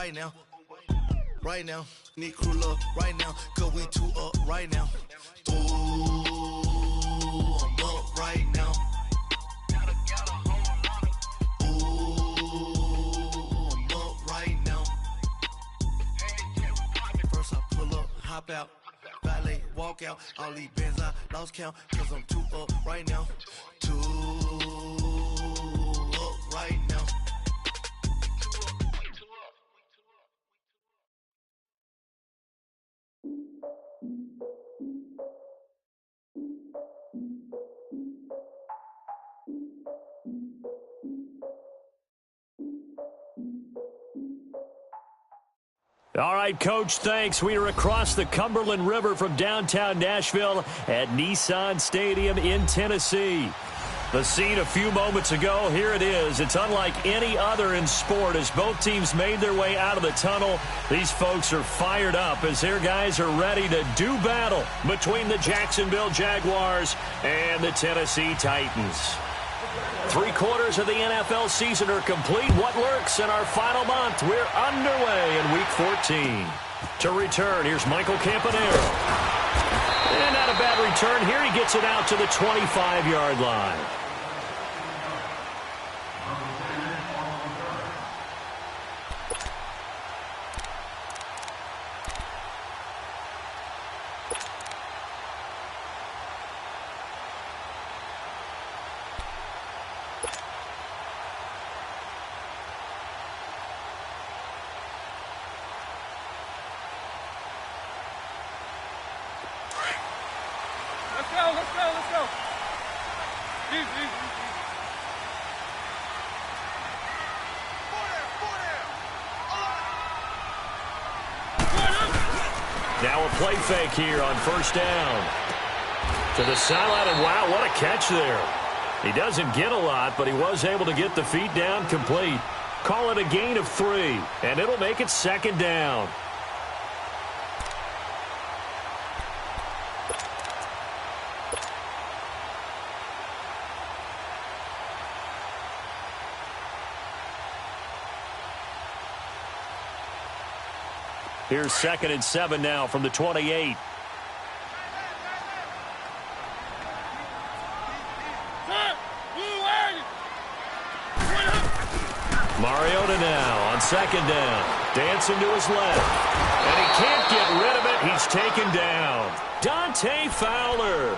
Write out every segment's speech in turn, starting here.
right now. Right now, need crew love right now, cause we two up right now. Ooh, I'm up right now. Ooh, I'm up right now. First I pull up, hop out, valet, walk out. All these bands I lost count, cause I'm two up right now. Two up right now. All right, Coach, thanks. We are across the Cumberland River from downtown Nashville at Nissan Stadium in Tennessee. The scene a few moments ago, here it is. It's unlike any other in sport as both teams made their way out of the tunnel. These folks are fired up as their guys are ready to do battle between the Jacksonville Jaguars and the Tennessee Titans. 3/4 of the NFL season are complete. What lurks in our final month? We're underway in Week 14. To return, here's Michael Campanaro. And not a bad return here. He gets it out to the 25-yard line. Let's go. Easy. Now a play fake here on first down. To the sideline, and wow, what a catch there. He doesn't get a lot, but he was able to get the feet down complete. Call it a gain of 3, and it'll make it second down. Here's 2nd and 7 now from the 28. Mariota now on 2nd down. Dancing to his left. And he can't get rid of it. He's taken down. Dante Fowler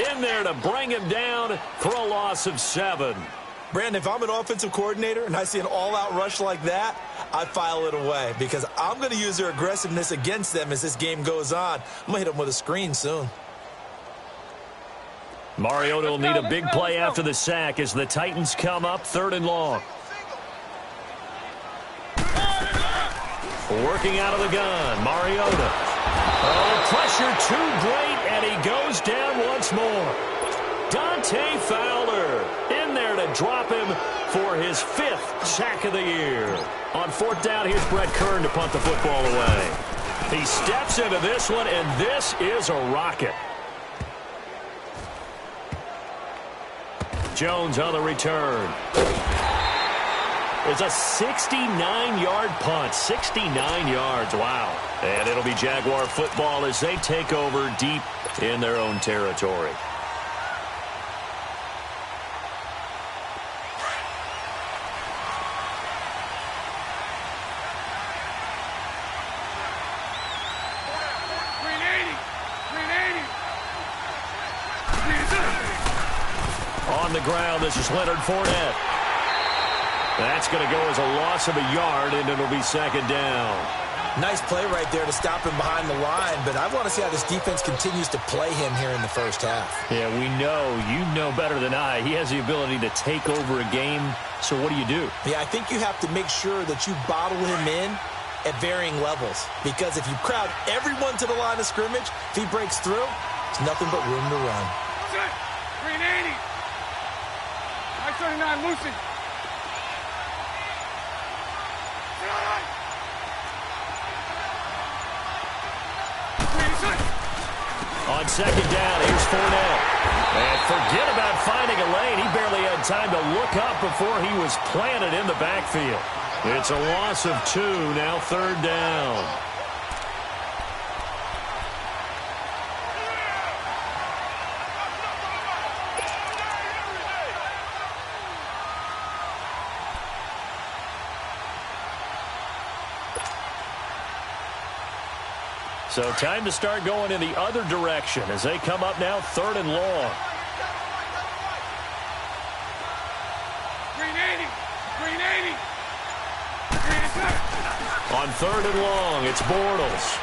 in there to bring him down for a loss of 7. Brandon, if I'm an offensive coordinator and I see an all-out rush like that, I file it away because I'm going to use their aggressiveness against them as this game goes on. I'm going to hit them with a screen soon. Mariota will need a big play after the sack as the Titans come up 3rd and long. Working out of the gun, Mariota. Oh, pressure too great, and he goes down once more. Dante Fowler in there to drop him for his 5th sack of the year. On 4th down, here's Brett Kern to punt the football away. He steps into this one, and this is a rocket. Jones on the return. It's a 69-yard punt. 69 yards. Wow. And it'll be Jaguar football as they take over deep in their own territory. On the ground, this is Leonard Fournette. That's going to go as a loss of a yard, and it'll be 2nd down. Nice play right there to stop him behind the line, but I want to see how this defense continues to play him here in the first half. Yeah, we know. You know better than I. He has the ability to take over a game, so what do you do? Yeah, I think you have to make sure that you bottle him in at varying levels, because if you crowd everyone to the line of scrimmage, if he breaks through, it's nothing but room to run. 380. 39, Lucy. On 2nd down, here's Fournette. And forget about finding a lane. He barely had time to look up before he was planted in the backfield. It's a loss of 2, now 3rd down. So time to start going in the other direction as they come up now 3rd and long. Green 80. Green 80. Green is good. On 3rd and long, it's Bortles.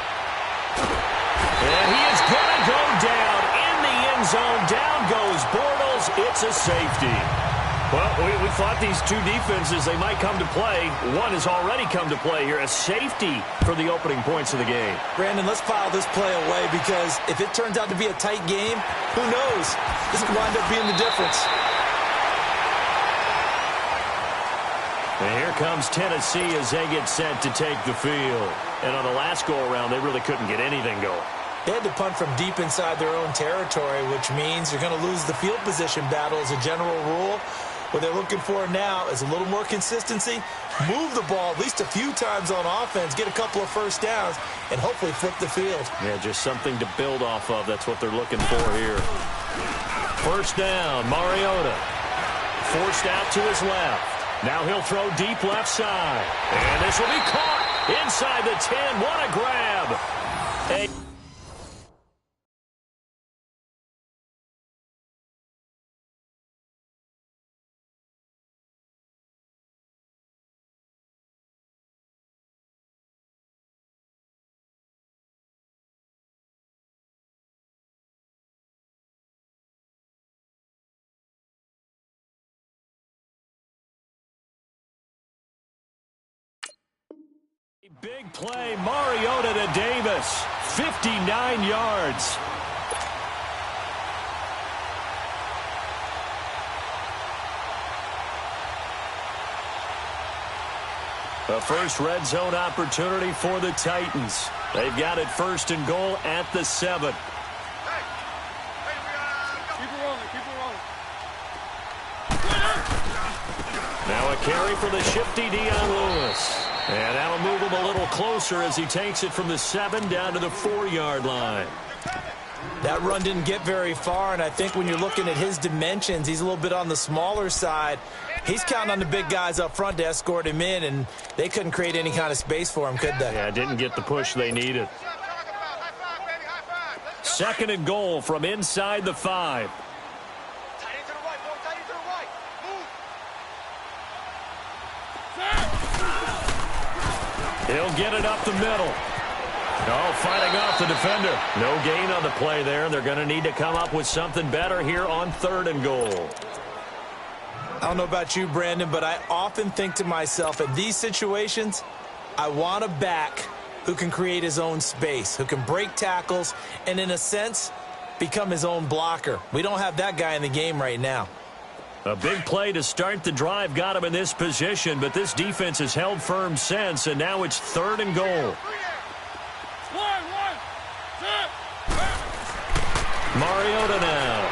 And he is going to go down in the end zone. Down goes Bortles. It's a safety. Well, we thought these two defenses, they might come to play. One has already come to play here. A safety for the opening points of the game. Brandon, let's file this play away because if it turns out to be a tight game, who knows? This could wind up being the difference. And here comes Tennessee as they get set to take the field. And on the last go-around, they really couldn't get anything going. They had to punt from deep inside their own territory, which means you're going to lose the field position battle as a general rule. What they're looking for now is a little more consistency, move the ball at least a few times on offense, get a couple of first downs, and hopefully flip the field. Yeah, just something to build off of. That's what they're looking for here. First down, Mariota. Forced out to his left. Now he'll throw deep left side. And this will be caught inside the 10. What a grab. Big play, Mariota to Davis, 59 yards. The first red zone opportunity for the Titans. They've got it 1st and goal at the 7. Keep it rolling. Keep it rolling. Now a carry for the shifty Deion Lewis. And that'll move him a little closer as he takes it from the 7 down to the 4-yard line. That run didn't get very far, and I think when you're looking at his dimensions, he's a little bit on the smaller side. He's counting on the big guys up front to escort him in, and they couldn't create any kind of space for him, could they? Yeah, didn't get the push they needed. 2nd and goal from inside the 5. He'll get it up the middle. Oh, fighting off the defender. No gain on the play there. They're going to need to come up with something better here on 3rd and goal. I don't know about you, Brandon, but I often think to myself, in these situations, I want a back who can create his own space, who can break tackles, and in a sense, become his own blocker. We don't have that guy in the game right now. A big play to start the drive got him in this position, but this defense has held firm since, and now it's 3rd and goal. Mariota now.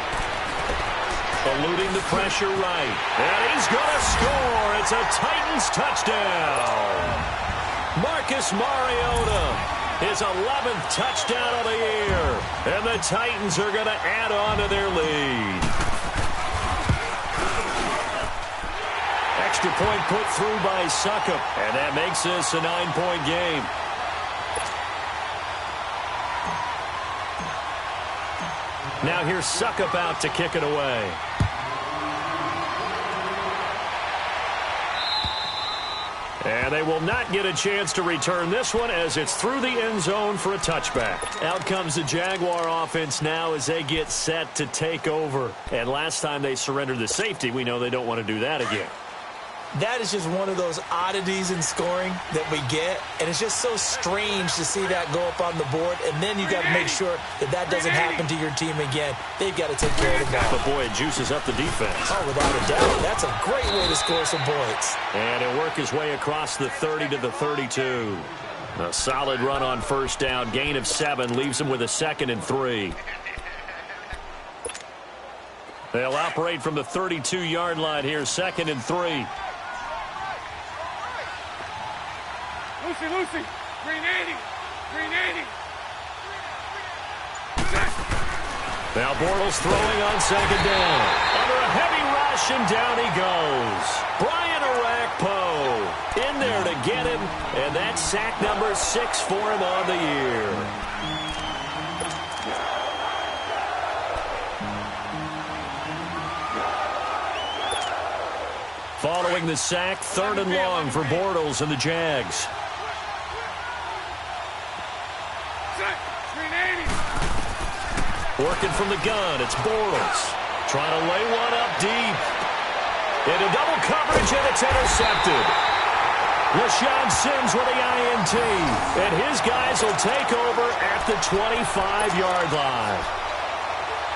Eluding the pressure right. And he's going to score. It's a Titans touchdown. Marcus Mariota, his 11th touchdown of the year. And the Titans are going to add on to their lead. Extra point put through by Succop, and that makes this a 9-point game. Now here's Succop out to kick it away. And they will not get a chance to return this one as it's through the end zone for a touchback. Out comes the Jaguar offense now as they get set to take over. And last time they surrendered the safety, we know they don't want to do that again. That is just one of those oddities in scoring that we get, and it's just so strange to see that go up on the board, and then you got to make sure that that doesn't happen to your team again. They've got to take care of the ball. But boy, it juices up the defense. Oh, without a doubt. That's a great way to score some points. And he'll work his way across the 30 to the 32. A solid run on first down. Gain of 7 leaves him with a 2nd and 3. They'll operate from the 32-yard line here, 2nd and 3. Lucy. Green 80. Green 80. Now Bortles throwing on second down. Under a heavy rush, and down he goes. Brian Orakpo in there to get him, and that's sack number 6 for him on the year. Following the sack, 3rd and long for Bortles and the Jags. Working from the gun, it's Bortles. Trying to lay one up deep. Into double coverage, and it's intercepted. LaShawn Sims with the INT. And his guys will take over at the 25-yard line.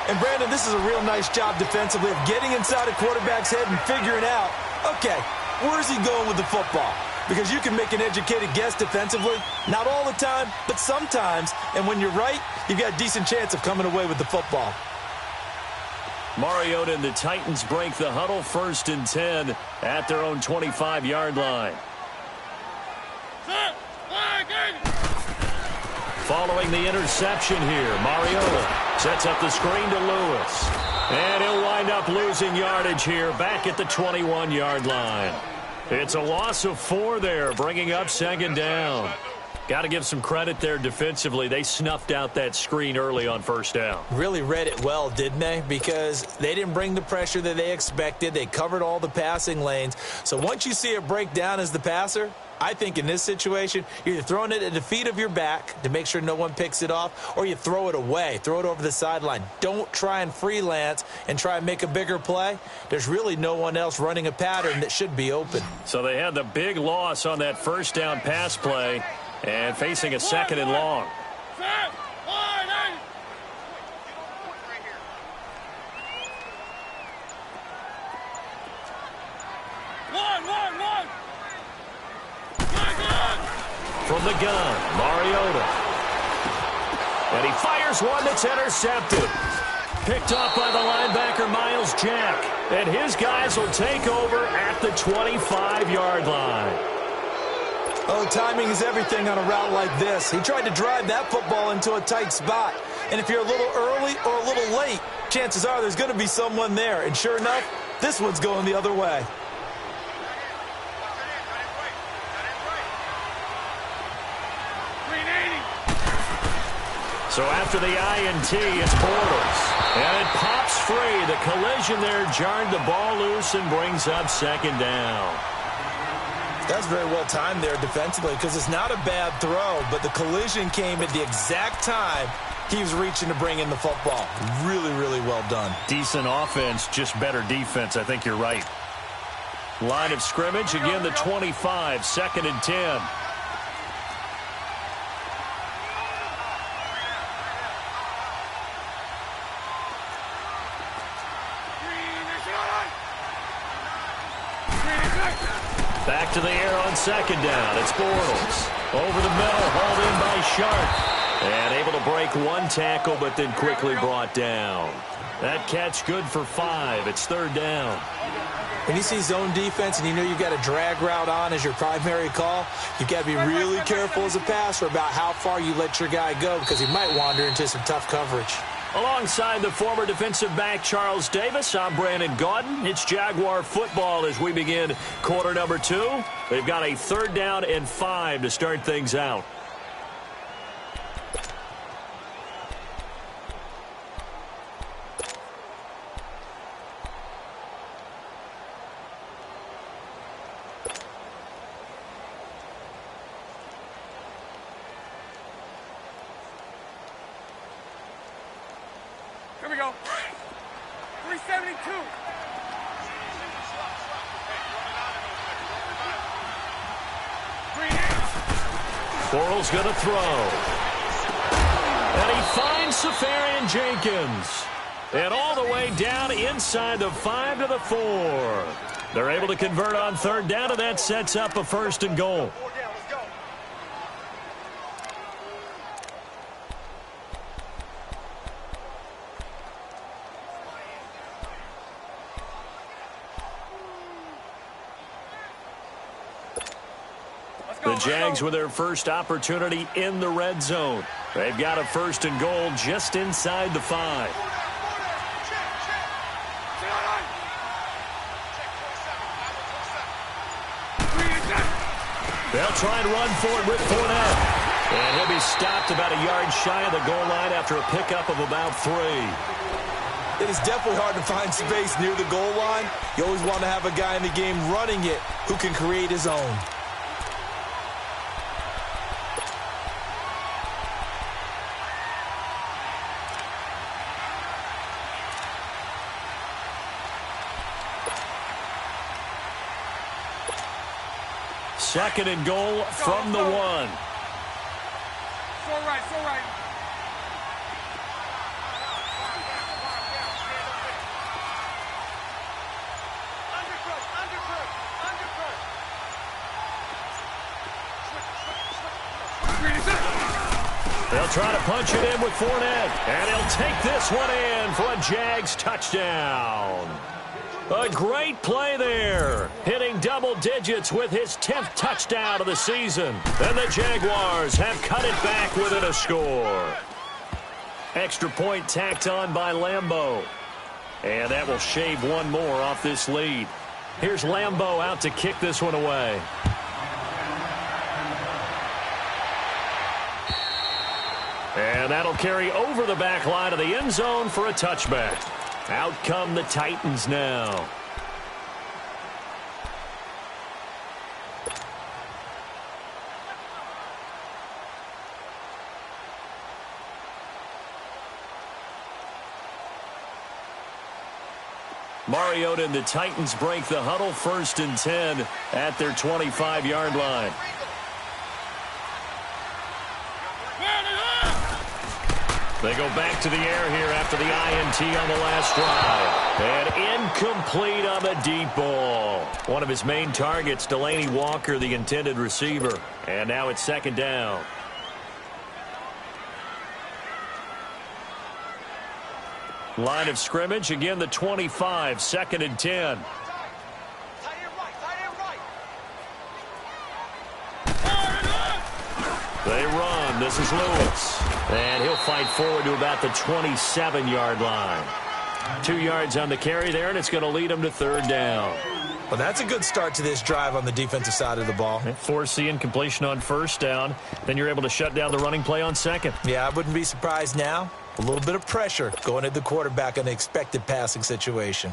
And, Brandon, this is a real nice job defensively of getting inside a quarterback's head and figuring out, okay, where's he going with the football? Because you can make an educated guess defensively. Not all the time, but sometimes. And when you're right, you've got a decent chance of coming away with the football. Mariota and the Titans break the huddle, 1st and 10 at their own 25-yard line. Following the interception here, Mariota sets up the screen to Lewis. And he'll wind up losing yardage here back at the 21-yard line. It's a loss of 4 there, bringing up 2nd down. Got to give some credit there defensively. They snuffed out that screen early on 1st down. Really read it well, didn't they? Because they didn't bring the pressure that they expected. They covered all the passing lanes. So once you see it break down as the passer, I think in this situation, you're either throwing it at the feet of your back to make sure no one picks it off, or you throw it away, throw it over the sideline. Don't try and freelance and try and make a bigger play. There's really no one else running a pattern that should be open. So they had the big loss on that 1st down pass play and facing a 2nd and long. From the gun, Mariota. And he fires one that's intercepted. Picked off by the linebacker, Miles Jack. And his guys will take over at the 25-yard line. Oh, timing is everything on a route like this. He tried to drive that football into a tight spot. And if you're a little early or a little late, chances are there's going to be someone there. And sure enough, this one's going the other way. So after the INT, it's Bortles. And it pops free. The collision there jarred the ball loose and brings up 2nd down. That's very well timed there defensively because it's not a bad throw, but the collision came at the exact time he was reaching to bring in the football. Really, really well done. Decent offense, just better defense. I think you're right. Line of scrimmage, again the 25, 2nd and 10. Back to the air on 2nd down. It's Bortles. Over the middle, hauled in by Sharp. And able to break one tackle, but then quickly brought down. That catch good for 5. It's 3rd down. When you see zone defense and you know you've got a drag route on as your primary call, you've got to be really careful as a passer about how far you let your guy go because he might wander into some tough coverage. Alongside the former defensive back Charles Davis, I'm Brandon Gaudin. It's Jaguar football as we begin quarter number 2. They've got a 3rd down and 5 to start things out. Here we go. 372. Bortles going to throw. And he finds Safarian Jenkins. And all the way down inside the 5 to the 4. They're able to convert on 3rd down, and that sets up a 1st and goal. The Jags with their first opportunity in the red zone. They've got a 1st and goal just inside the 5. They'll try and run for it with Fournette. And he'll be stopped about a yard shy of the goal line after a pickup of about 3. It is definitely hard to find space near the goal line. You always want to have a guy in the game running it who can create his own. Second and goal from the 1. So right, so right. They'll try to punch it in with Fournette, and he'll take this one in for a Jags touchdown. A great play there, hitting double digits with his 10th touchdown of the season. And the Jaguars have cut it back within a score. Extra point tacked on by Lambeau. And that will shave one more off this lead. Here's Lambeau out to kick this one away. And that'll carry over the back line of the end zone for a touchback. Out come the Titans now. Mariota and the Titans break the huddle, 1st and 10 at their 25-yard line. They go back to the air here after the INT on the last drive. And incomplete on the deep ball. One of his main targets, Delaney Walker, the intended receiver. And now it's 2nd down. Line of scrimmage, again the 25, 2nd and 10. They run. This is Lewis. And he'll fight forward to about the 27-yard line. 2 yards on the carry there, and it's going to lead him to 3rd down. Well, that's a good start to this drive on the defensive side of the ball. Force the incompletion on 1st down. Then you're able to shut down the running play on 2nd. Yeah, I wouldn't be surprised now. A little bit of pressure going at the quarterback in the expected passing situation.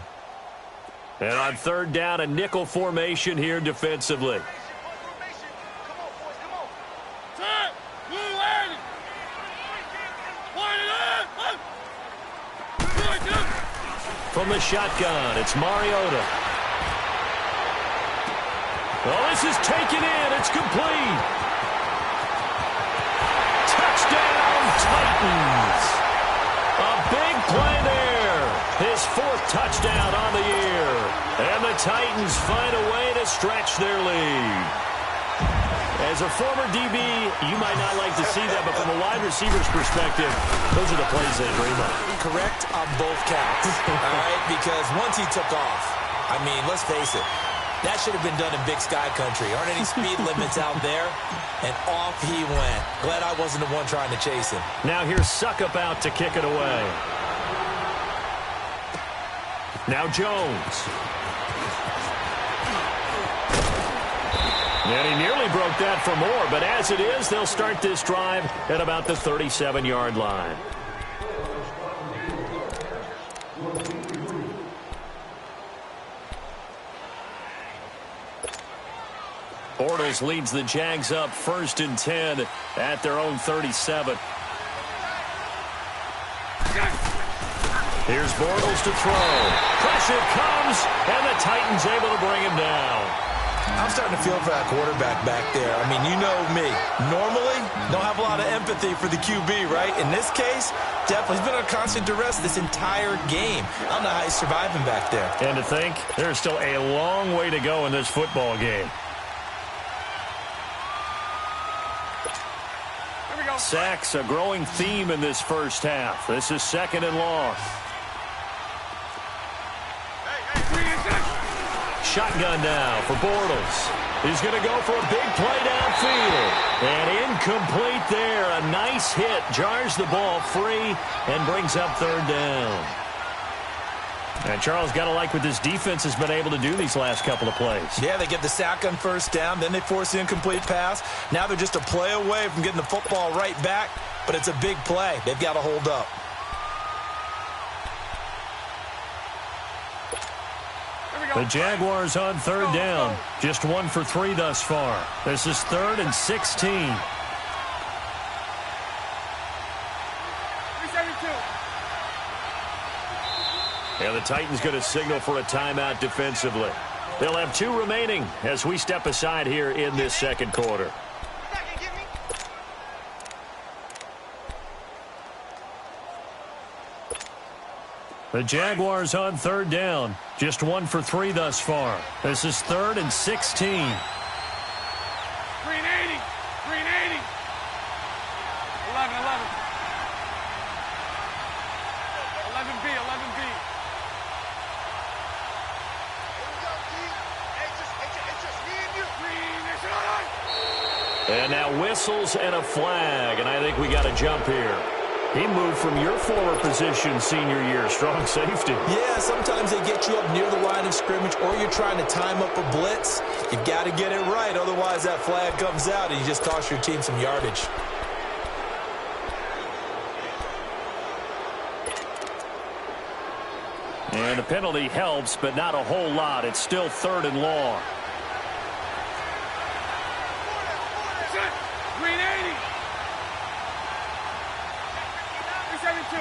And on 3rd down, a nickel formation here defensively. From the shotgun, it's Mariota. Well, this is taken in. It's complete. Touchdown, Titans. A big play there. His 4th touchdown on the year. And the Titans find a way to stretch their lead. As a former DB, you might not like to see that, but from a wide receiver's perspective, those are the plays they dream of. Correct on both counts, all right? Because once he took off, I mean, let's face it, that should have been done in Big Sky Country. Aren't any speed limits out there? And off he went. Glad I wasn't the one trying to chase him. Now here's Suckup out to kick it away. Now Jones. And he nearly broke that for more, but as it is, they'll start this drive at about the 37-yard line. Bortles leads the Jags up 1st and 10 at their own 37. Here's Bortles to throw. Pressure comes, and the Titans able to bring him down. I'm starting to feel for that quarterback back there. I mean, you know me. Normally, don't have a lot of empathy for the QB, right? In this case, definitely. He's been under constant duress this entire game. I don't know how he's surviving back there. And to think, there's still a long way to go in this football game. Sacks, a growing theme in this first half. This is 2nd and long. Shotgun now for Bortles. He's going to go for a big play downfield. And incomplete there. A nice hit. Jars the ball free and brings up third down. And Charles, got to like what this defense has been able to do these last couple of plays. Yeah, they get the sack on first down, then they force the incomplete pass. Now they're just a play away from getting the football right back, but it's a big play. They've got to hold up. The Jaguars on third down. Just 1 for 3 thus far. This is 3rd and 16. And the Titans going to signal for a timeout defensively. They'll have 2 remaining as we step aside here in this second quarter. The Jaguars on third down. Just 1 for 3 thus far. This is 3rd and 16. Green 80. Green 80. 11, 11. 11B, 11B. And now whistles and a flag, and I think we got a jump here. He moved from your former position senior year, strong safety. Yeah, sometimes they get you up near the line of scrimmage or you're trying to time up a blitz. You've got to get it right, otherwise that flag comes out and you just cost your team some yardage. And the penalty helps, but not a whole lot. It's still 3rd and long. Green 80. 372.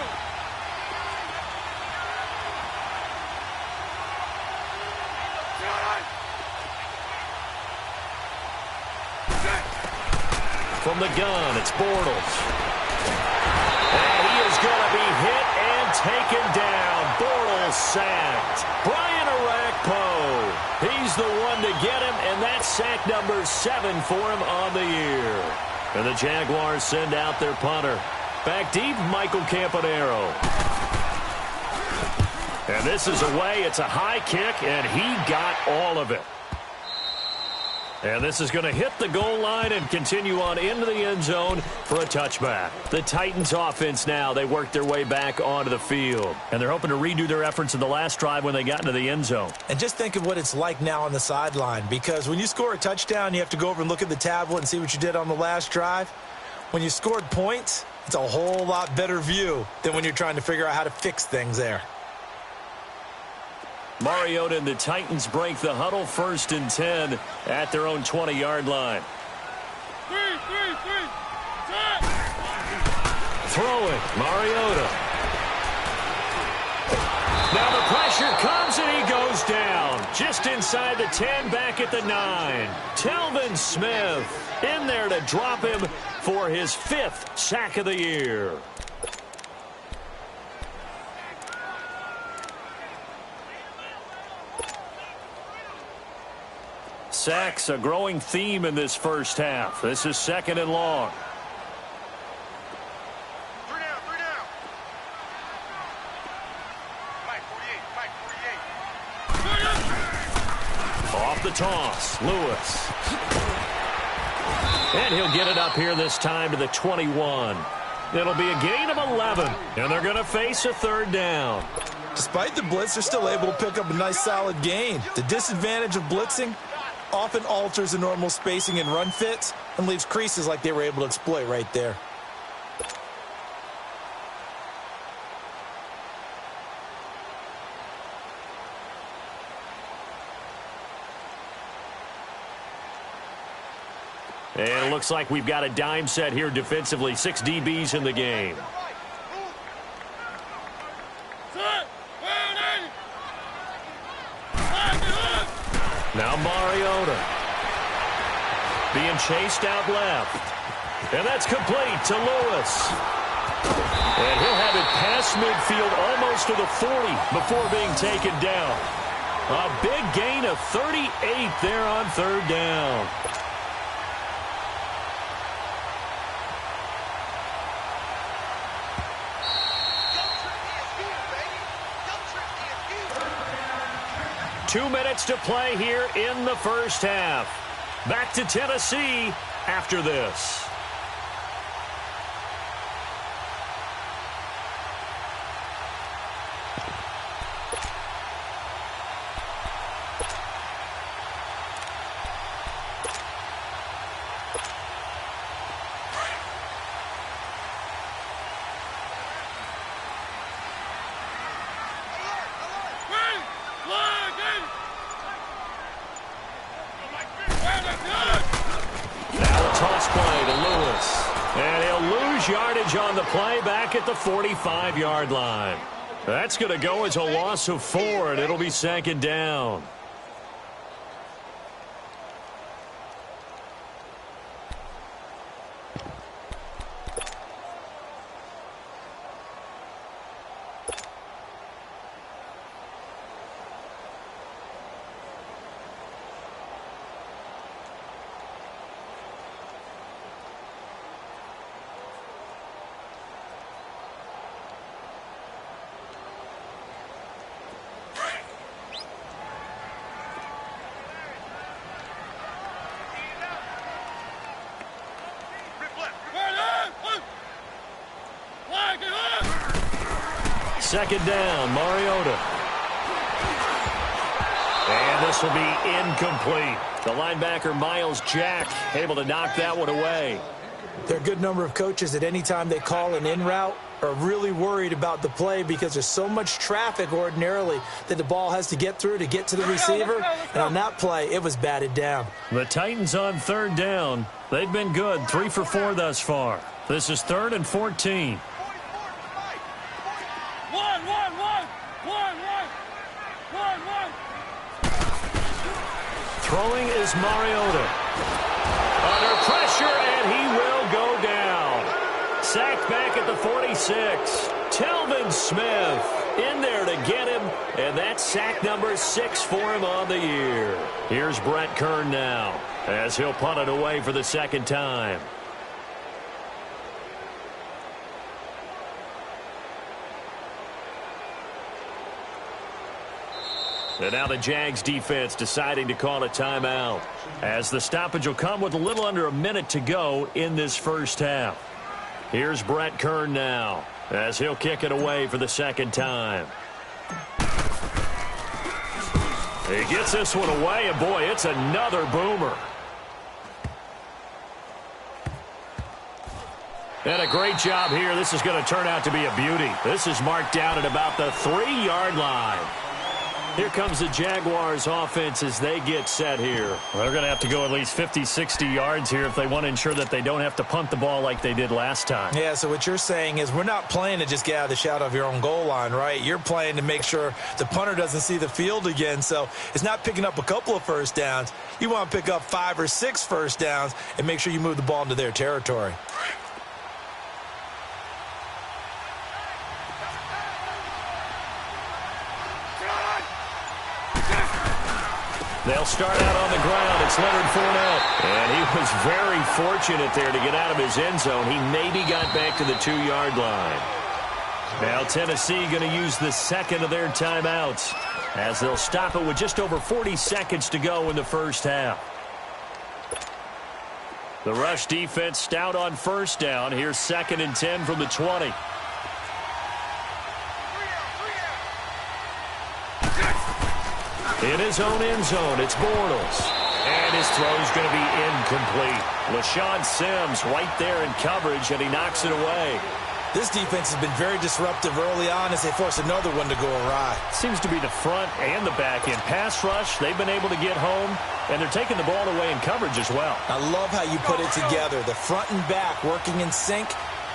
From the gun, it's Bortles. And he is going to be hit and taken down. Bortles sacked. Brian Orakpo. He's the one to get him, and that's sack number 7 for him on the year. And the Jaguars send out their punter. Back deep, Michael Campanaro. And this is away. It's a high kick, and he got all of it. And this is going to hit the goal line and continue on into the end zone for a touchback. The Titans offense now, they worked their way back onto the field. And they're hoping to redo their efforts in the last drive when they got into the end zone. And just think of what it's like now on the sideline, because when you score a touchdown, you have to go over and look at the tablet and see what you did on the last drive. When you scored points, it's a whole lot better view than when you're trying to figure out how to fix things there. Mariota and the Titans break the huddle, 1st and 10 at their own 20-yard line. Throwing, Mariota. Now the pressure comes and he goes down. Just inside the 10, back at the 9. Telvin Smith in there to drop him for his 5th sack of the year. Sacks, a growing theme in this first half. This is 2nd and long. 3 down, 3 down. Mike 48, Off the toss, Lewis. And he'll get it up here this time to the 21. It'll be a gain of 11, and they're going to face a 3rd down. Despite the blitz, they're still able to pick up a nice solid gain. The disadvantage of blitzing often alters the normal spacing and run fits and leaves creases like they were able to exploit right there. And it looks like we've got a dime set here defensively. 6 DBs in the game. Now Mariota being chased out left. And that's complete to Lewis. And he'll have it past midfield almost to the 40 before being taken down. A big gain of 38 there on 3rd down. Two minutes to play here in the first half. Back to Tennessee after this. Yardage on the play back at the 45-yard line. That's going to go as a loss of 4, and it'll be second down. Second down, Mariota. And this will be incomplete. The linebacker, Miles Jack, able to knock that one away. There are a good number of coaches at any time they call an in route are really worried about the play because there's so much traffic ordinarily that the ball has to get through to get to the receiver. And on that play, it was batted down. The Titans on third down. They've been good, 3 for 4 thus far. This is 3rd and 14. Throwing is Mariota. Under pressure, and he will go down. Sacked back at the 46. Telvin Smith in there to get him, and that's sack number 6 for him on the year. Here's Brett Kern now as he'll punt it away for the second time. And now the Jags defense deciding to call a timeout, as the stoppage will come with a little under a minute to go in this first half. Here's Brett Kern now as he'll kick it away for the second time. He gets this one away, and boy, it's another boomer. And a great job here. This is going to turn out to be a beauty. This is marked down at about the 3-yard line. Here comes the Jaguars offense as they get set here. Well, they're going to have to go at least 50, 60 yards here if they want to ensure that they don't have to punt the ball like they did last time. Yeah, so what you're saying is we're not playing to just get out of the shadow of your own goal line, right? You're playing to make sure the punter doesn't see the field again. So it's not picking up a couple of first downs. You want to pick up 5 or 6 first downs and make sure you move the ball into their territory. They'll start out on the ground. It's Leonard Fournette. And he was very fortunate there to get out of his end zone. He maybe got back to the 2-yard line. Now Tennessee going to use the second of their timeouts as they'll stop it with just over 40 seconds to go in the first half. The rush defense stout on first down. Here's 2nd and 10 from the 20. In his own end zone, it's Bortles. And his throw's going to be incomplete. LaShawn Sims right there in coverage, and he knocks it away. This defense has been very disruptive early on as they force another one to go awry. Seems to be the front and the back end. Pass rush, they've been able to get home, and they're taking the ball away in coverage as well. I love how you put it together. The front and back working in sync.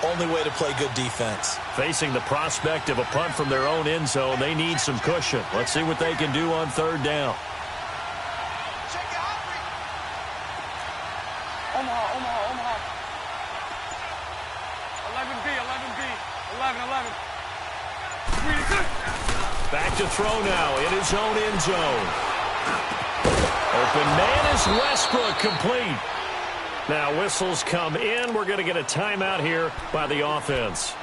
Only way to play good defense. Facing the prospect of a punt from their own end zone, they need some cushion. Let's see what they can do on third down. Omaha. 11B. Back to throw now in his own end zone. Open man is Westbrook, complete. Now whistles come in. We're going to get a timeout here by the offense,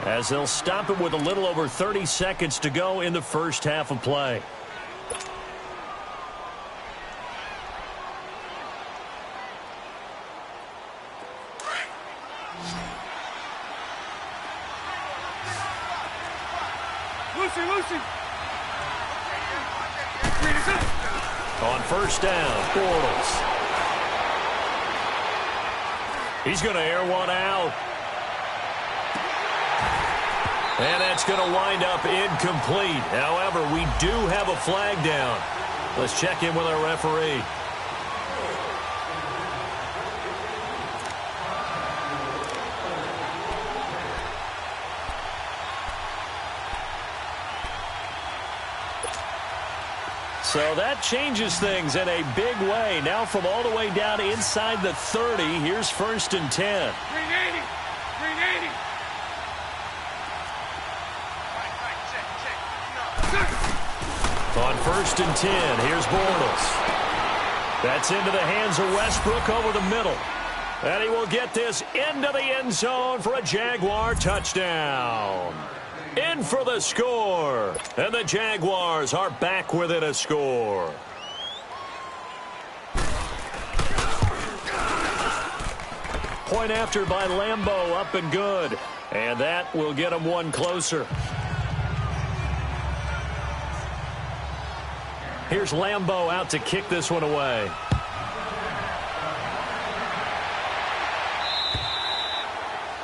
as they'll stop it with a little over 30 seconds to go in the first half of play. Loosen. Green is up. On first down, Bortles. He's going to air one out. And that's going to wind up incomplete. However, we do have a flag down. Let's check in with our referee. So that changes things in a big way. Now from all the way down inside the 30, here's first and 10. Green 80. Green 80. On first and 10, here's Bortles. That's into the hands of Westbrook over the middle. And he will get this into the end zone for a Jaguar touchdown. In for the score. And the Jaguars are back within a score. Point after by Lambeau, up and good. And that will get him one closer. Here's Lambeau out to kick this one away.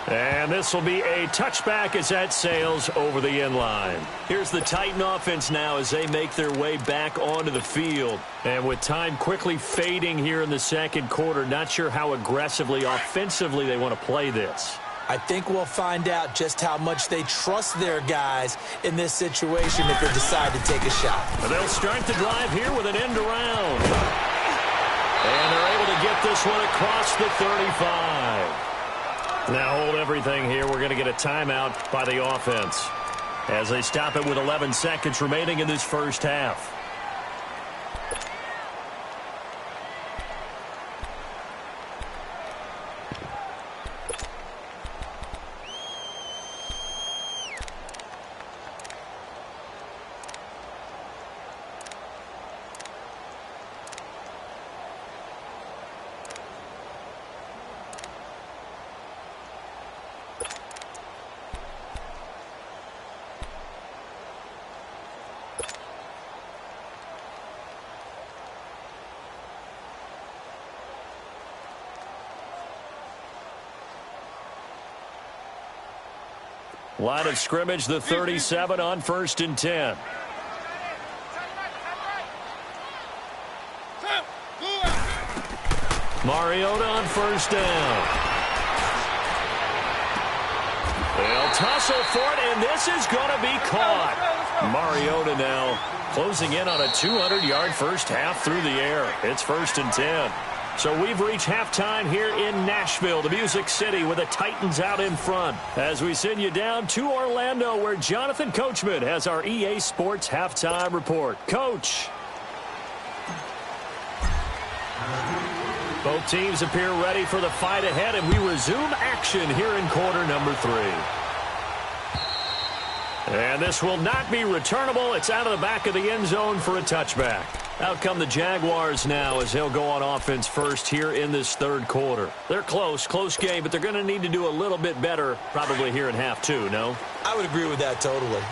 And this will be a touchback as that sails over the end line. Here's the Titan offense now as they make their way back onto the field. And with time quickly fading here in the second quarter, not sure how aggressively, offensively they want to play this. I think we'll find out just how much they trust their guys in this situation if they decide to take a shot. And they'll start the drive here with an end around. And they're able to get this one across the 35. Now hold everything here. We're going to get a timeout by the offense as they stop it with 11 seconds remaining in this first half. Line of scrimmage, the 37 on first and 10. Mariota on first down. They'll tussle for it, and this is going to be caught. Mariota now closing in on a 200-yard first half through the air. It's first and 10. So we've reached halftime here in Nashville, the Music City, with the Titans out in front. As we send you down to Orlando, where Jonathan Coachman has our EA Sports halftime report. Coach. Both teams appear ready for the fight ahead, and we resume action here in quarter number 3. And this will not be returnable. It's out of the back of the end zone for a touchback. Out come the Jaguars now as they'll go on offense first here in this third quarter. They're close game, but they're going to need to do a little bit better probably here in half 2, no? I would agree with that totally.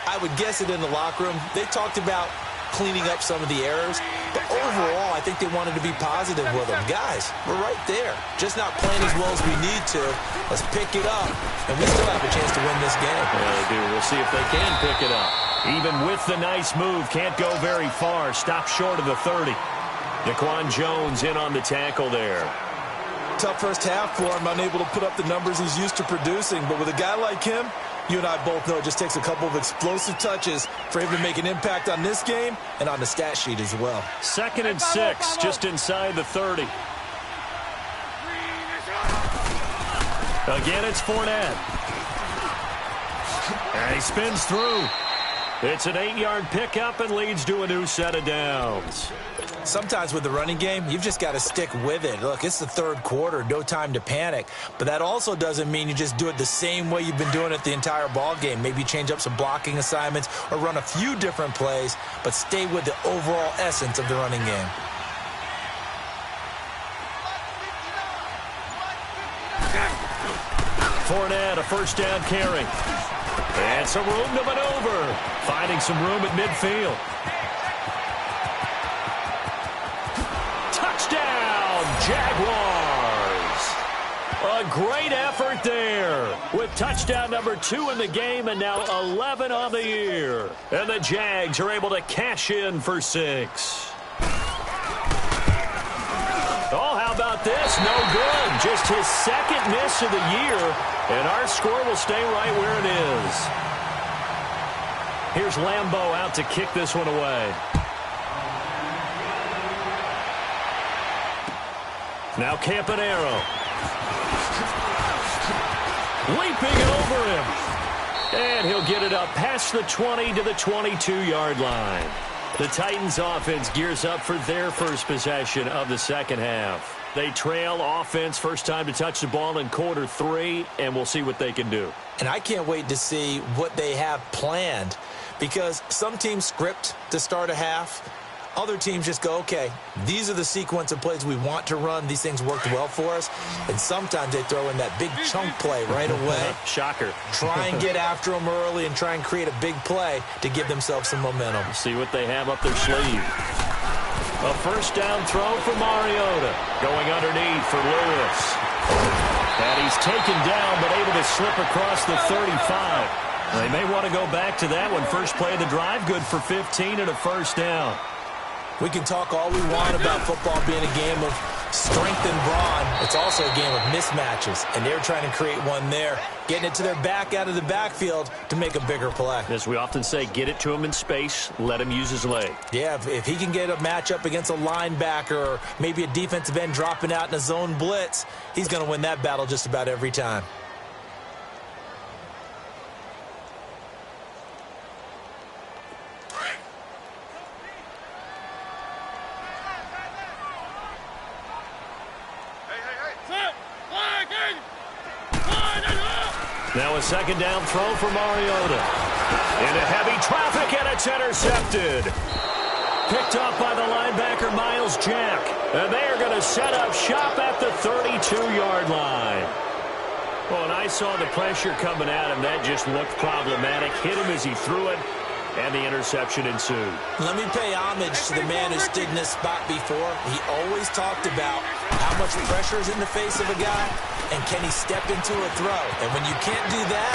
I would guess it in the locker room. They talked about cleaning up some of the errors, but overall, I think they wanted to be positive with them. Guys, we're right there. Just not playing as well as we need to. Let's pick it up, and we still have a chance to win this game. Yeah, they do. We'll see if they can pick it up. Even with the nice move, can't go very far. Stop short of the 30. Daquan Jones in on the tackle there. Tough first half for him, unable to put up the numbers he's used to producing. But with a guy like him, you and I both know it just takes a couple of explosive touches for him to make an impact on this game and on the stat sheet as well. 2nd and 6, just inside the 30. Again, it's Fournette. And he spins through. It's an 8-yard pickup and leads to a new set of downs. Sometimes with the running game, you've just got to stick with it. Look, it's the third quarter, no time to panic. But that also doesn't mean you just do it the same way you've been doing it the entire ball game. Maybe change up some blocking assignments or run a few different plays, but stay with the overall essence of the running game. Fournette, a first down carry. And some room to maneuver. Finding some room at midfield. Touchdown, Jaguars. A great effort there with touchdown number 2 in the game and now 11 on the year. And the Jags are able to cash in for 6. Oh, how about this? No good. Just his second miss of the year, and our score will stay right where it is. Here's Lambeau out to kick this one away. Now Campanaro. Leaping over him. And he'll get it up past the 20 to the 22-yard line. The Titans offense gears up for their first possession of the second half. They trail offense first time to touch the ball in quarter 3, and we'll see what they can do. And I can't wait to see what they have planned, because some teams script to start a half. Other teams just go, okay, these are the sequence of plays we want to run. These things worked well for us. And sometimes they throw in that big chunk play right away. Shocker. Try and get after them early and try and create a big play to give themselves some momentum. See what they have up their sleeve. A first down throw for Mariota. Going underneath for Lewis. And he's taken down but able to slip across the 35. They may want to go back to that one. First play of the drive, good for 15 and a first down. We can talk all we want about football being a game of strength and brawn. It's also a game of mismatches, and they're trying to create one there, getting it to their back out of the backfield to make a bigger play. As we often say, get it to him in space, let him use his leg. Yeah, if he can get a matchup against a linebacker or maybe a defensive end dropping out in a zone blitz, he's going to win that battle just about every time. Now a second down throw for Mariota. Into heavy traffic, and it's intercepted. Picked up by the linebacker, Miles Jack. And they are going to set up shop at the 32-yard line. Well, and I saw the pressure coming at him. That just looked problematic. Hit him as he threw it, and the interception ensued. Let me pay homage to the man who stood in this spot before. He always talked about how much pressure is in the face of a guy, and can he step into a throw? And when you can't do that,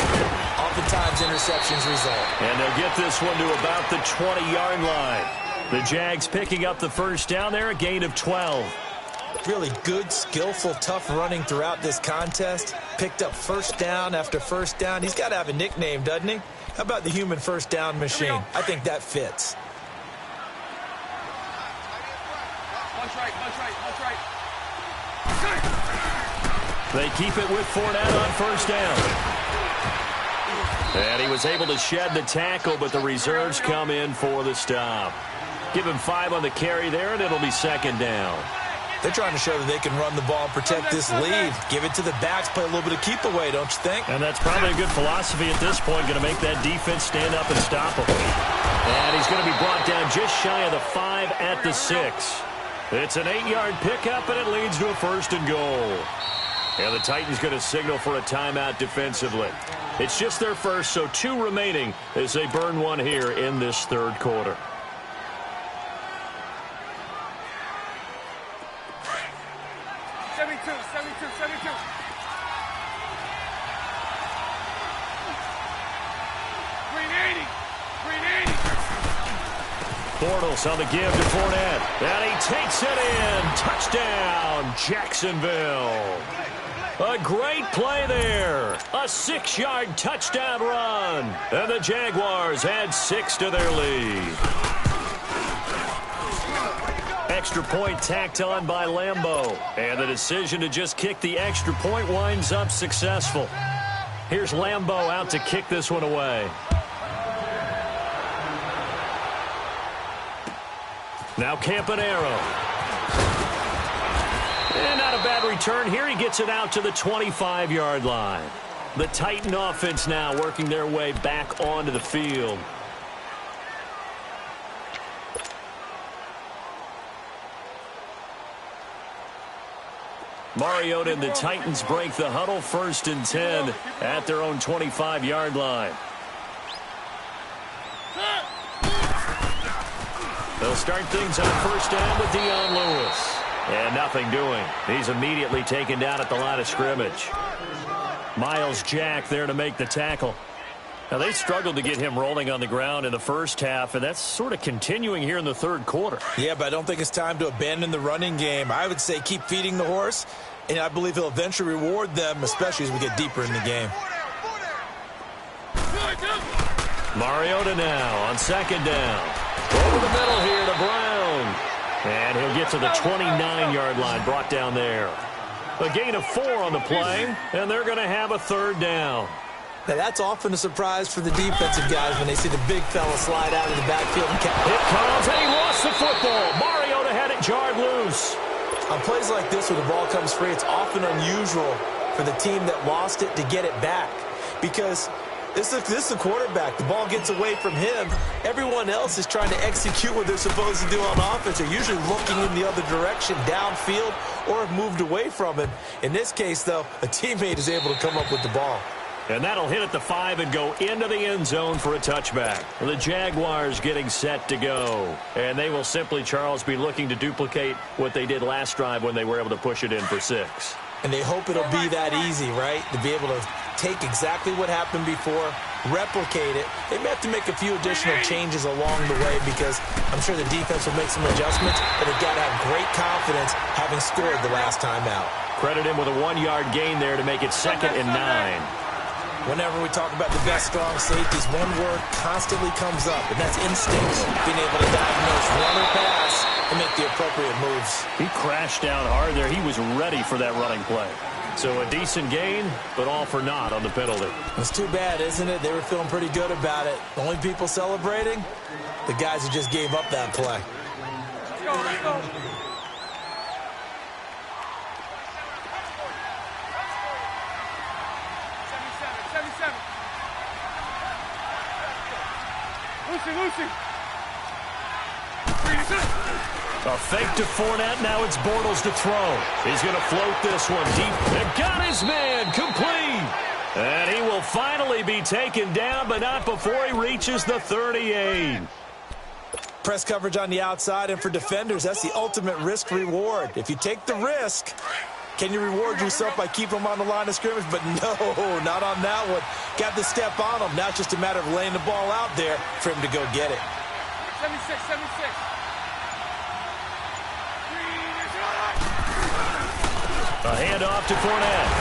oftentimes interceptions result. And they'll get this one to about the 20-yard line. The Jags picking up the first down there, a gain of 12. Really good, skillful, tough running throughout this contest. Picked up first down after first down. He's got to have a nickname, doesn't he? How about the human first down machine? I think that fits. Punch right. They keep it with Fournette on first down. And he was able to shed the tackle, but the reserves come in for the stop. Give him 5 on the carry there, and it'll be second down. They're trying to show that they can run the ball and protect this lead. Give it to the backs, play a little bit of keep away, don't you think? And that's probably a good philosophy at this point, going to make that defense stand up and stop him. And he's going to be brought down just shy of the 5 at the 6. It's an 8-yard pickup, and it leads to a first and goal. And the Titans going to signal for a timeout defensively. It's just their first, so 2 remaining as they burn one here in this third quarter. Bortles on the give to Fournette. And he takes it in. Touchdown, Jacksonville. A great play there. A 6-yard touchdown run. And the Jaguars add 6 to their lead. Extra point tacked on by Lambeau. And the decision to just kick the extra point winds up successful. Here's Lambeau out to kick this one away. Now Campanaro. And not a bad return here. He gets it out to the 25-yard line. The Titan offense now working their way back onto the field. Mariota and the Titans break the huddle, 1st and 10 at their own 25-yard line. They'll start things on first down with Dion Lewis. And nothing doing. He's immediately taken down at the line of scrimmage. Miles Jack there to make the tackle. Now, they struggled to get him rolling on the ground in the first half, and that's sort of continuing here in the third quarter. Yeah, but I don't think it's time to abandon the running game. I would say keep feeding the horse, and I believe he'll eventually reward them, especially as we get deeper in the game. Mariota now on second down. Over the middle here to Brown. And he'll get to the 29-yard line, brought down there. A gain of 4 on the play, and they're going to have a third down. Now, that's often a surprise for the defensive guys when they see the big fella slide out of the backfield and catch. It comes, and he lost the football. Mariota had it jarred loose. On plays like this where the ball comes free, it's often unusual for the team that lost it to get it back. Because this is the quarterback. The ball gets away from him. Everyone else is trying to execute what they're supposed to do on offense. They're usually looking in the other direction, downfield, or have moved away from him. In this case, though, a teammate is able to come up with the ball. And that'll hit at the 5 and go into the end zone for a touchback. The Jaguars getting set to go. And they will simply, Charles, be looking to duplicate what they did last drive when they were able to push it in for 6. And they hope it'll be that easy, right? To be able to take exactly what happened before, replicate it. They may have to make a few additional changes along the way because I'm sure the defense will make some adjustments, but they've got to have great confidence having scored the last time out. Credit him with a 1-yard gain there to make it 2nd and 9. Whenever we talk about the best strong safeties, one word constantly comes up, and that's instincts. Being able to diagnose run or pass and make the appropriate moves. He crashed down hard there. He was ready for that running play. So a decent gain, but all for naught on the penalty. It's too bad, isn't it? They were feeling pretty good about it. The only people celebrating, the guys who just gave up that play. Let's go, let's go. Lucy. A fake to Fournette. Now it's Bortles to throw. He's going to float this one deep. And got his man complete. And he will finally be taken down, but not before he reaches the 38. Press coverage on the outside, and for defenders, that's the ultimate risk-reward. If you take the risk, can you reward yourself by keeping them on the line of scrimmage? But no, not on that one. Got the step on him. Now it's just a matter of laying the ball out there for him to go get it. 76. A handoff to Fournette.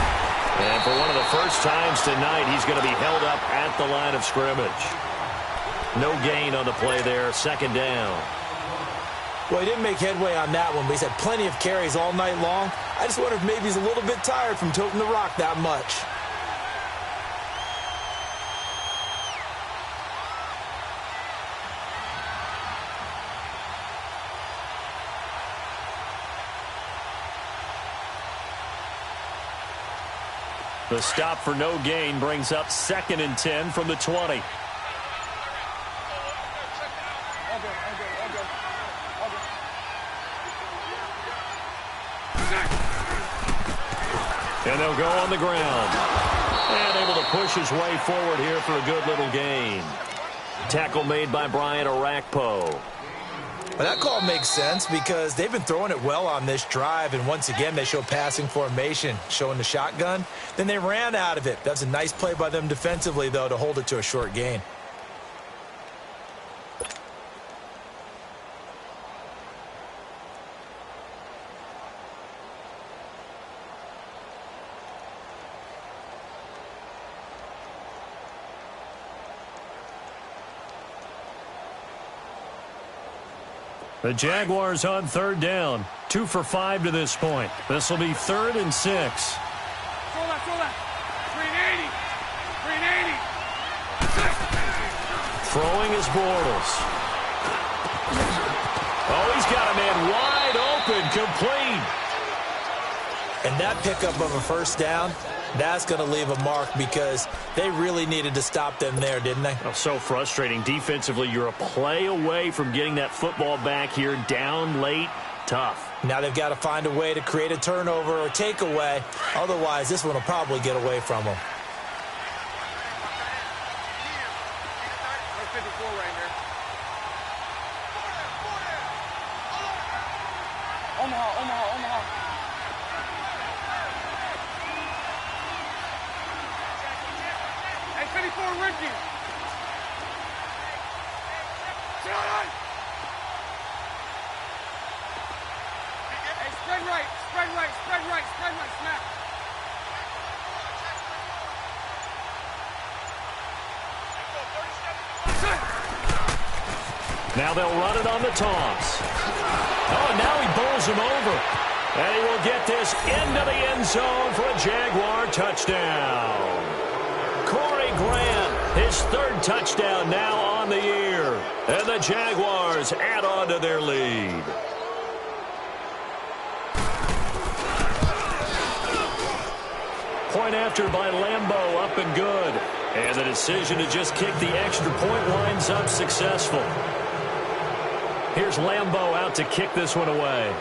And for one of the first times tonight, he's going to be held up at the line of scrimmage. No gain on the play there, 2nd down. Well, he didn't make headway on that one, but he's had plenty of carries all night long. I just wonder if maybe he's a little bit tired from toting the rock that much. The stop for no gain brings up 2nd and 10 from the 20. And they'll go on the ground. And able to push his way forward here for a good little gain. Tackle made by Brian Orakpo. Well, that call makes sense because they've been throwing it well on this drive, and once again they show passing formation, showing the shotgun. Then they ran out of it. That's a nice play by them defensively, though, to hold it to a short gain. The Jaguars on 3rd down. 2 for 5 to this point. This will be 3rd and 6. Go left. 380. Throwing is Bortles. Oh, he's got a man wide open, complete. And that pickup of a first down, that's going to leave a mark because they really needed to stop them there, didn't they? Oh, so frustrating. Defensively, you're a play away from getting that football back here, down late. Tough. Now they've got to find a way to create a turnover or takeaway. Otherwise, this one will probably get away from them. Omaha. Hey, 54, Ricky. Hey, spread right, snap. Now they'll run it on the toss. Oh, and now he bowls him over. And he will get this into the end zone for a Jaguar touchdown. Corey Grant, his third touchdown now on the year. And the Jaguars add on to their lead. Point after by Lambeau, up and good. And the decision to just kick the extra point winds up successful. Here's Lambeau out to kick this one away.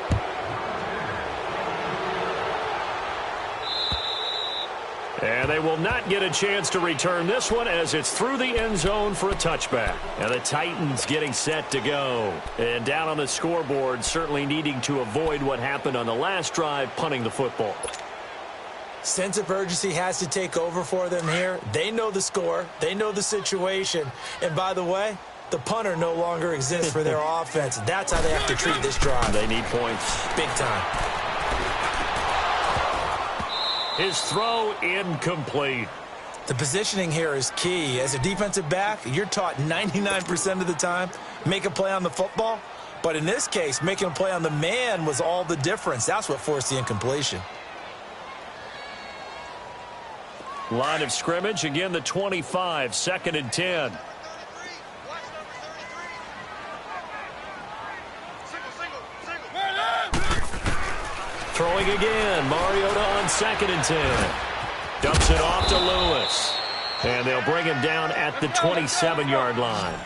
And they will not get a chance to return this one as it's through the end zone for a touchback. And the Titans getting set to go. And down on the scoreboard, certainly needing to avoid what happened on the last drive, punting the football. Sense of urgency has to take over for them here. They know the score. They know the situation. And by the way, the punter no longer exists for their offense. That's how they have to treat this drive. They need points. Big time. His throw incomplete. The positioning here is key. As a defensive back, you're taught 99% of the time, make a play on the football. But in this case, making a play on the man was all the difference. That's what forced the incompletion. Line of scrimmage, again the 25, 2nd and 10. Throwing again, Mariota on 2nd and 10. Dumps it off to Lewis. And they'll bring him down at the 27-yard line.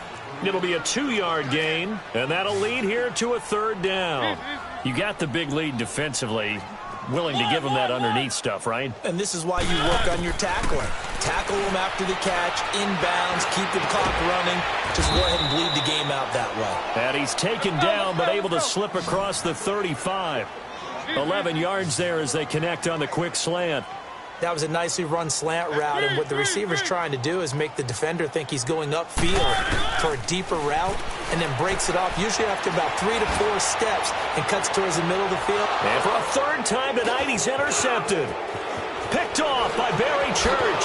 It'll be a 2-yard gain, and that'll lead here to a 3rd down. You got the big lead defensively. Willing to give him that underneath stuff, right? And this is why you work on your tackling. Tackle him after the catch, inbounds, keep the clock running. Just go ahead and bleed the game out that way. And he's taken down, but able to slip across the 35. 11 yards there as they connect on the quick slant. That was a nicely run slant route, and what the receiver's trying to do is make the defender think he's going upfield for a deeper route, and then breaks it off, usually after about 3 to 4 steps, and cuts towards the middle of the field. And for a 3rd time tonight, he's intercepted. Picked off by Barry Church.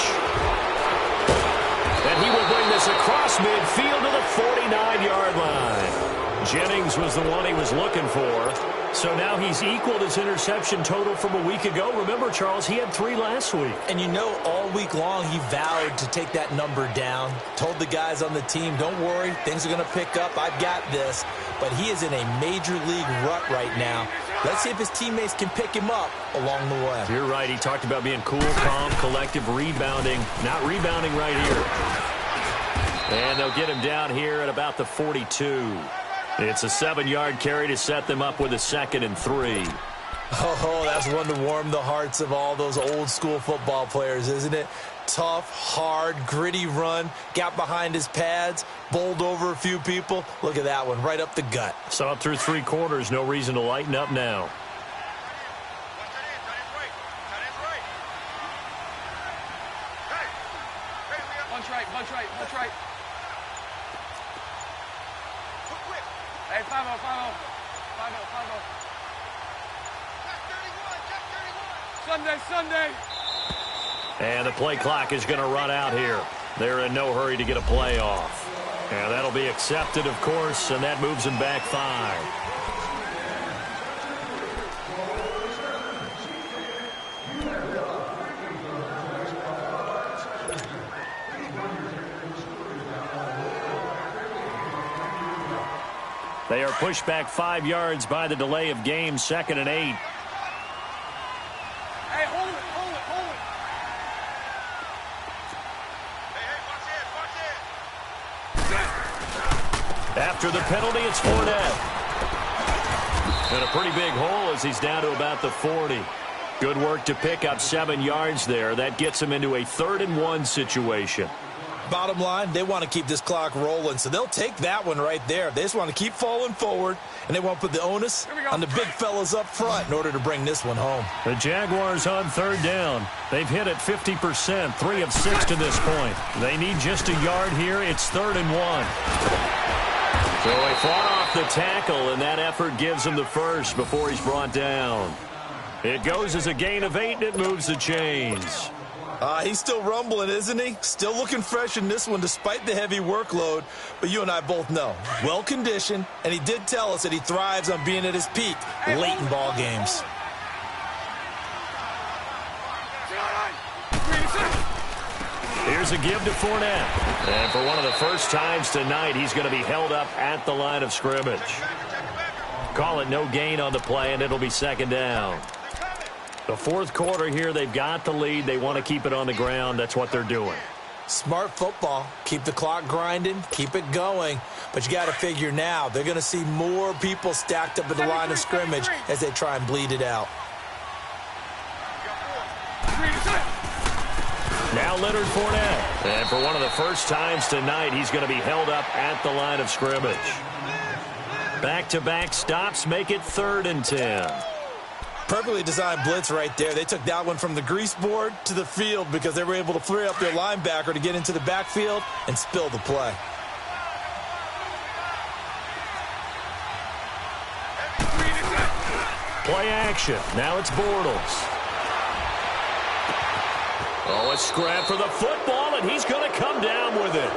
And he will bring this across midfield to the 49-yard line. Jennings was the one he was looking for. So now he's equaled his interception total from a week ago. Remember, Charles, he had 3 last week. And you know, all week long he vowed to take that number down. Told the guys on the team, don't worry, things are going to pick up. I've got this. But he is in a major league rut right now. Let's see if his teammates can pick him up along the way. You're right. He talked about being cool, calm, collective, rebounding. Not rebounding right here. And they'll get him down here at about the 42. It's a 7-yard carry to set them up with a 2nd and 3. Oh, that's one to warm the hearts of all those old-school football players, isn't it? Tough, hard, gritty run, got behind his pads, bowled over a few people. Look at that one, right up the gut. So up through 3 quarters, no reason to lighten up now. Bunch right. Hey, 5-0. Sunday. And the play clock is going to run out here. They're in no hurry to get a play off. And that'll be accepted, of course, and that moves them back 5. They are pushed back 5 yards by the delay of game, 2nd and 8. Hey, hold it. Hey, watch it. After the penalty, it's Fournette. And a pretty big hole as he's down to about the 40. Good work to pick up 7 yards there. That gets him into a 3rd and 1 situation. Bottom line, they want to keep this clock rolling, so they'll take that one right there. They just want to keep falling forward, and they want to put the onus on the big fellas up front in order to bring this one home. The Jaguars on third down. They've hit it 50%, 3 of 6 to this point. They need just a yard here. It's 3rd and 1. So he fought off the tackle, and that effort gives him the first before he's brought down. It goes as a gain of 8, and it moves the chains. He's still rumbling, isn't he? Still looking fresh in this one despite the heavy workload. But you and I both know, well-conditioned, and he did tell us that he thrives on being at his peak late in ball games. Here's a give to Fournette. And for one of the first times tonight, he's going to be held up at the line of scrimmage. Call it no gain on the play, and it'll be 2nd down. The 4th quarter here, they've got the lead. They want to keep it on the ground. That's what they're doing. Smart football. Keep the clock grinding. Keep it going. But you got to figure now, they're going to see more people stacked up at the line of scrimmage as they try and bleed it out. Now Leonard Fournette. And for one of the first times tonight, he's going to be held up at the line of scrimmage. Back-to-back stops make it 3rd and 10. Perfectly designed blitz right there. They took that one from the grease board to the field because they were able to free up their linebacker to get into the backfield and spill the play. Play action. Now it's Bortles. Oh, a scrap for the football, and he's going to come down with it.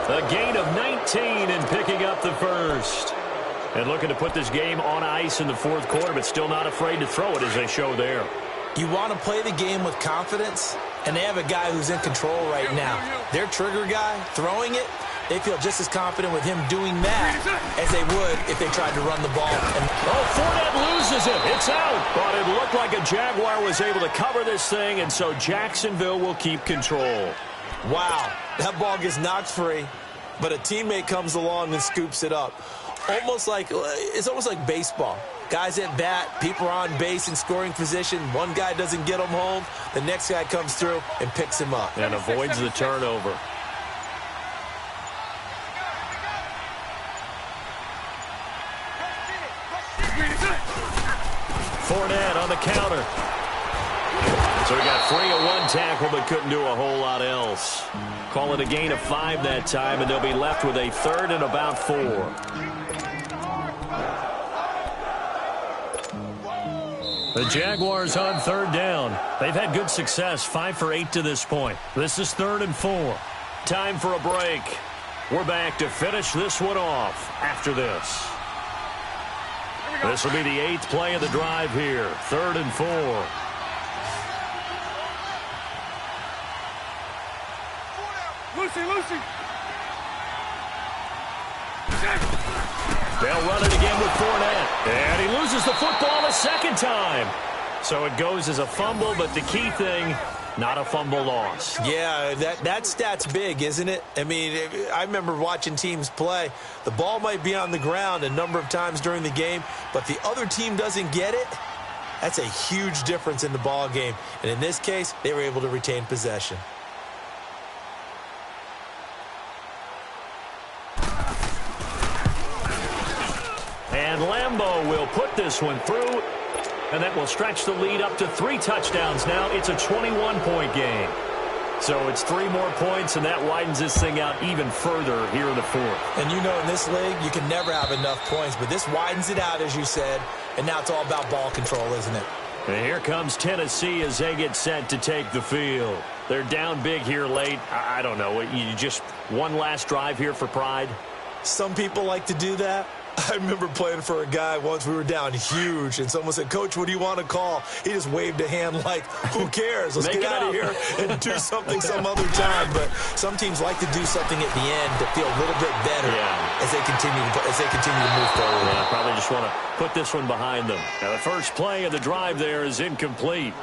A gain of 19 and picking up the first. And looking to put this game on ice in the 4th quarter, but still not afraid to throw it as they show there. You want to play the game with confidence, and they have a guy who's in control right now. Their trigger guy, throwing it, they feel just as confident with him doing that as they would if they tried to run the ball. Fournette loses it. It's out. But it looked like a Jaguar was able to cover this thing, and so Jacksonville will keep control. Wow, that ball gets knocked free, but a teammate comes along and scoops it up. It's almost like baseball. Guys at bat, people are on base in scoring position. One guy doesn't get him home. The next guy comes through and picks him up. And avoids the turnover. Fournette on the counter. So he got free of one tackle but couldn't do a whole lot else. Call it a gain of 5 that time, and they'll be left with a 3rd and about 4. The Jaguars on 3rd down. They've had good success, 5 for 8 to this point. This is 3rd and 4. Time for a break. We're back to finish this one off after this. This will be the 8th play of the drive here. 3rd and 4. Lucy. They'll run it again with Fournette. And he loses the football a 2nd time. So it goes as a fumble, but the key thing, not a fumble loss. Yeah, that stat's big, isn't it? I mean, I remember watching teams play. The ball might be on the ground a number of times during the game, but the other team doesn't get it. That's a huge difference in the ball game. And in this case, they were able to retain possession. And Lambeau will put this one through, and that will stretch the lead up to 3 touchdowns now. It's a 21-point game. So it's 3 more points, and that widens this thing out even further here in the 4th. And you know, in this league, you can never have enough points, but this widens it out, as you said, and now it's all about ball control, isn't it? And here comes Tennessee as they get set to take the field. They're down big here late. I don't know. You just one last drive here for pride? Some people like to do that. I remember playing for a guy once. We were down huge, and someone said, "Coach, what do you want to call?" He just waved a hand like, who cares? Let's get out of here and do something some other time. But some teams like to do something at the end to feel a little bit better as they continue to move forward. Yeah, probably just want to put this one behind them. Now, the first play of the drive there is incomplete.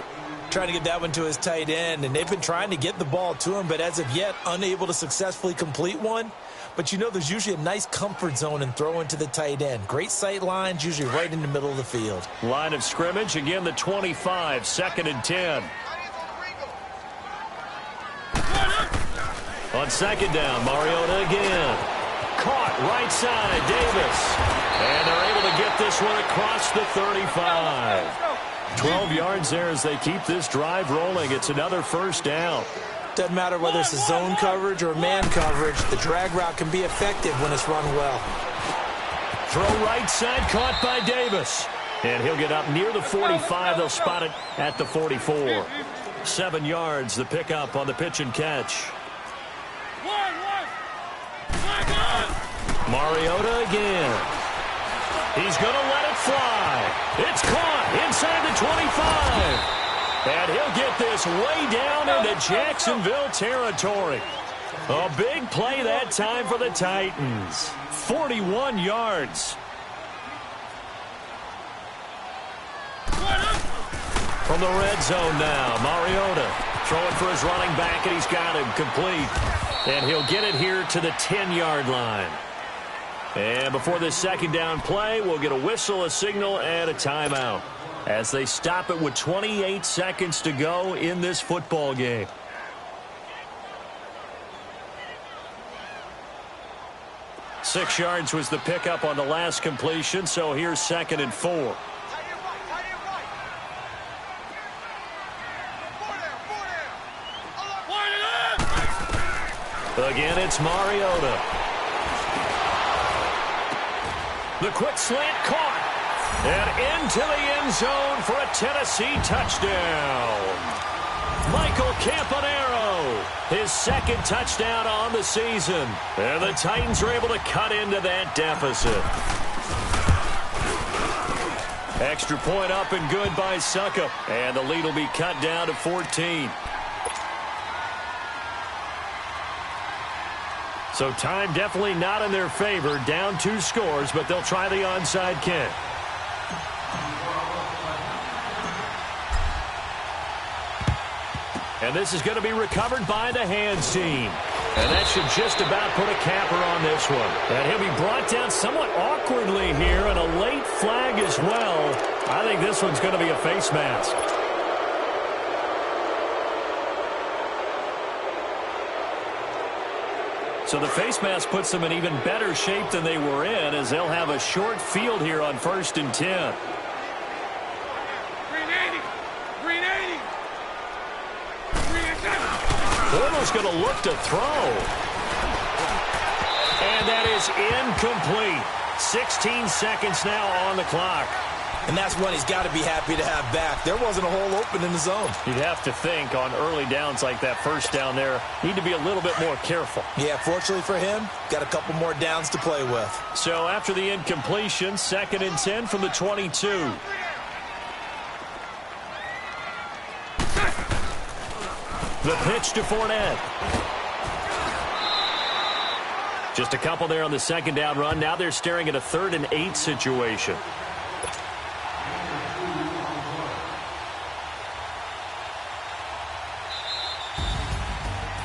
Trying to get that one to his tight end, and they've been trying to get the ball to him, but as of yet, unable to successfully complete one. But you know, there's usually a nice comfort zone in throwing to the tight end. Great sight lines, usually right in the middle of the field. Line of scrimmage, again the 25, 2nd and 10. On second down, Mariota again. Caught right side, Davis. And they're able to get this one across the 35. 12 yards there as they keep this drive rolling. It's another first down. Doesn't matter whether it's a zone coverage or man coverage. The drag route can be effective when it's run well. Throw right side, caught by Davis. And he'll get up near the 45. They'll spot it at the 44. 7 yards, the pickup on the pitch and catch. Mariota again. He's going to let it fly. It's caught inside the 25. And he'll get this way down into Jacksonville territory. A big play that time for the Titans. 41 yards. From the red zone now, Mariota throwing for his running back, and he's got him complete. And he'll get it here to the 10-yard line. And before this second down play, we'll get a whistle, a signal, and a timeout as they stop it with 28 seconds to go in this football game. Six yards was the pickup on the last completion, so here's 2nd and 4. Again, it's Mariota. The quick slant caught. And into the end zone for a Tennessee touchdown. Michael Campanaro, his 2nd touchdown on the season. And the Titans are able to cut into that deficit. Extra point up and good by Suckup. And the lead will be cut down to 14. So time definitely not in their favor. Down 2 scores, but they'll try the onside kick. And this is going to be recovered by the hands team. And that should just about put a capper on this one. And he'll be brought down somewhat awkwardly here, and a late flag as well. I think this one's going to be a face mask. So the face mask puts them in even better shape than they were in, as they'll have a short field here on 1st and 10. Bortles going to look to throw. And that is incomplete. 16 seconds now on the clock. And that's one he's got to be happy to have back. There wasn't a hole open in the zone. You'd have to think on early downs like that first down there, need to be a little bit more careful. Yeah, fortunately for him, got a couple more downs to play with. So after the incompletion, 2nd and 10 from the 22. The pitch to Fournette. Just a couple there on the 2nd down run. Now they're staring at a 3rd and 8 situation.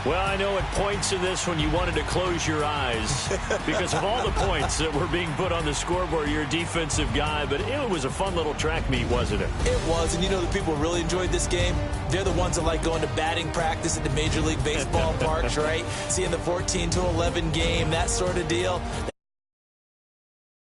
Well, I know at points in this one you wanted to close your eyes because of all the points that were being put on the scoreboard. You're a defensive guy, but it was a fun little track meet, wasn't it? It was, and you know the people who really enjoyed this game? They're the ones that like going to batting practice at the Major League Baseball parks, right? Seeing the 14-11 game, that sort of deal.